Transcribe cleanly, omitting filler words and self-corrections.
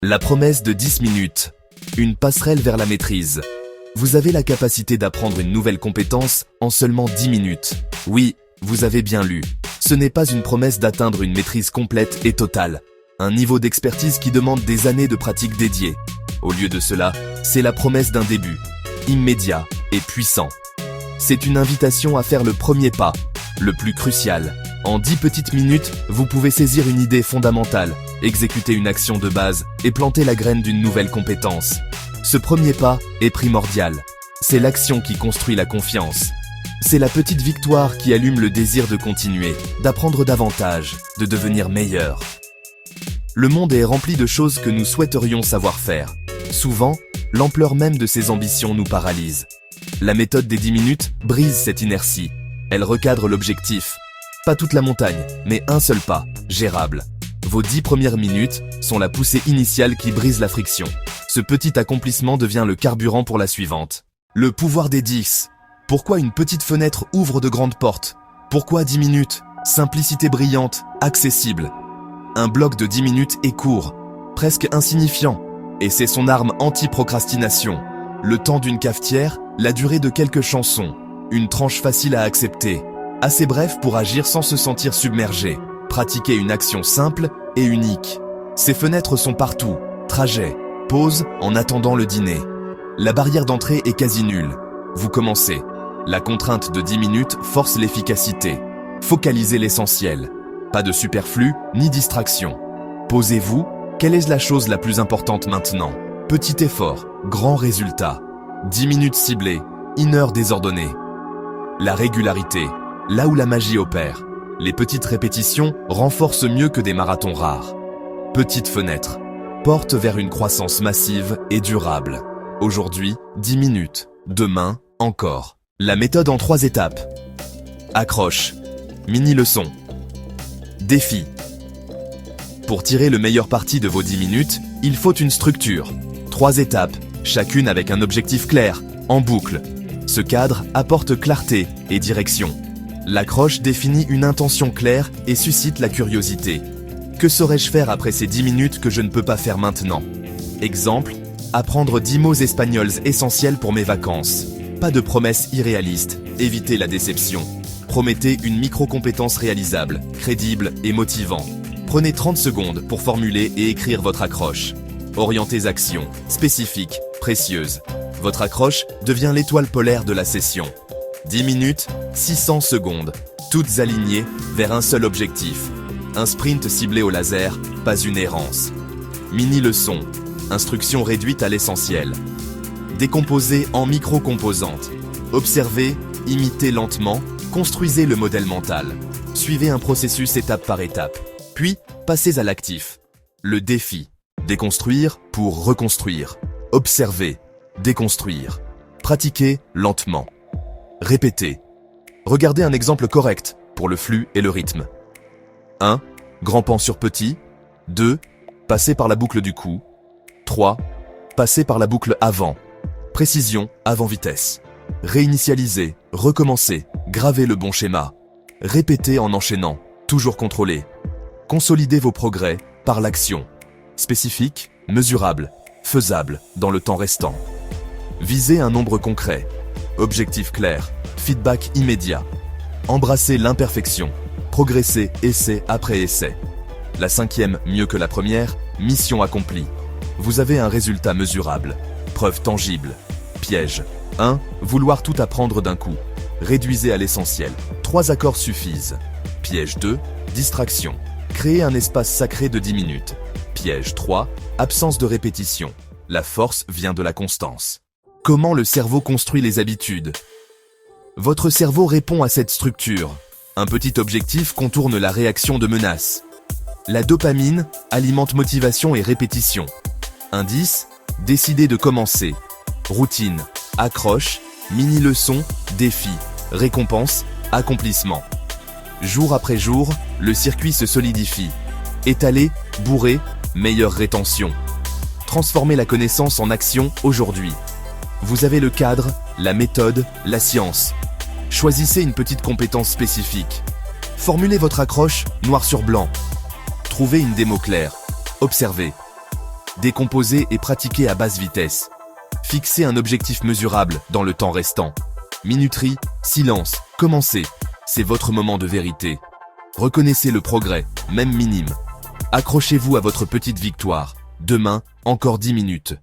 La promesse de 10 minutes. Une passerelle vers la maîtrise. Vous avez la capacité d'apprendre une nouvelle compétence en seulement 10 minutes. Oui, vous avez bien lu. Ce n'est pas une promesse d'atteindre une maîtrise complète et totale. Un niveau d'expertise qui demande des années de pratique dédiée. Au lieu de cela, c'est la promesse d'un début. Immédiat et puissant. C'est une invitation à faire le premier pas, le plus crucial. En 10 petites minutes, vous pouvez saisir une idée fondamentale, exécuter une action de base et planter la graine d'une nouvelle compétence. Ce premier pas est primordial. C'est l'action qui construit la confiance. C'est la petite victoire qui allume le désir de continuer, d'apprendre davantage, de devenir meilleur. Le monde est rempli de choses que nous souhaiterions savoir faire. Souvent, l'ampleur même de ces ambitions nous paralyse. La méthode des 10 minutes brise cette inertie. Elle recadre l'objectif. Pas toute la montagne, mais un seul pas, gérable. Vos 10 premières minutes sont la poussée initiale qui brise la friction. Ce petit accomplissement devient le carburant pour la suivante. Le pouvoir des 10. Pourquoi une petite fenêtre ouvre de grandes portes? Pourquoi 10 minutes? Simplicité brillante, accessible. Un bloc de 10 minutes est court, presque insignifiant. Et c'est son arme anti-procrastination. Le temps d'une cafetière, la durée de quelques chansons. Une tranche facile à accepter. Assez bref pour agir sans se sentir submergé. Pratiquer une action simple et unique. Ces fenêtres sont partout. Trajet, pause en attendant le dîner. La barrière d'entrée est quasi nulle. Vous commencez. La contrainte de 10 minutes force l'efficacité. Focalisez l'essentiel. Pas de superflu ni distraction. Posez-vous, quelle est la chose la plus importante maintenant? Petit effort, grand résultat. 10 minutes ciblées, 1 heure désordonnée. La régularité, là où la magie opère. Les petites répétitions renforcent mieux que des marathons rares. Petite fenêtre, porte vers une croissance massive et durable. Aujourd'hui, 10 minutes. Demain, encore. La méthode en 3 étapes. Accroche. Mini-leçon. Défi. Pour tirer le meilleur parti de vos 10 minutes, il faut une structure. 3 étapes, chacune avec un objectif clair, en boucle. Ce cadre apporte clarté et direction. L'accroche définit une intention claire et suscite la curiosité. Que saurais-je faire après ces 10 minutes que je ne peux pas faire maintenant? Exemple, apprendre 10 mots espagnols essentiels pour mes vacances. Pas de promesses irréalistes, évitez la déception. Promettez une micro-compétence réalisable, crédible et motivant. Prenez 30 secondes pour formuler et écrire votre accroche. Orientez actions, spécifiques, précieuses. Votre accroche devient l'étoile polaire de la session. 10 minutes, 600 secondes, toutes alignées vers un seul objectif. Un sprint ciblé au laser, pas une errance. Mini-leçon, instruction réduite à l'essentiel. Décomposez en micro-composantes. Observez, imitez lentement, construisez le modèle mental. Suivez un processus étape par étape. Puis, passez à l'actif. Le défi. Déconstruire pour reconstruire. Observer, déconstruire. Pratiquez lentement. Répétez. Regardez un exemple correct pour le flux et le rythme. 1. Grand pan sur petit. 2. Passer par la boucle du coup. 3. Passer par la boucle avant. Précision avant vitesse. Réinitialiser, recommencer, gravez le bon schéma. Répétez en enchaînant, toujours contrôler. Consolidez vos progrès par l'action. Spécifique, mesurable, faisable dans le temps restant. Visez un nombre concret. Objectif clair, feedback immédiat. Embrassez l'imperfection. Progressez essai après essai. La 5e, mieux que la première, mission accomplie. Vous avez un résultat mesurable. Preuve tangible. Piège. 1. Vouloir tout apprendre d'un coup. Réduisez à l'essentiel. 3 accords suffisent. Piège 2. Distraction. Créez un espace sacré de 10 minutes. Piège 3. Absence de répétition. La force vient de la constance. Comment le cerveau construit les habitudes? Votre cerveau répond à cette structure. Un petit objectif contourne la réaction de menace. La dopamine alimente motivation et répétition. Indice, décidez de commencer. Routine, accroche, mini-leçon, défi, récompense, accomplissement. Jour après jour, le circuit se solidifie. Étalé, bourré, meilleure rétention. Transformez la connaissance en action aujourd'hui. Vous avez le cadre, la méthode, la science. Choisissez une petite compétence spécifique. Formulez votre accroche noir sur blanc. Trouvez une démo claire. Observez. Décomposez et pratiquez à basse vitesse. Fixez un objectif mesurable dans le temps restant. Minuterie, silence, commencez. C'est votre moment de vérité. Reconnaissez le progrès, même minime. Accrochez-vous à votre petite victoire. Demain, encore 10 minutes.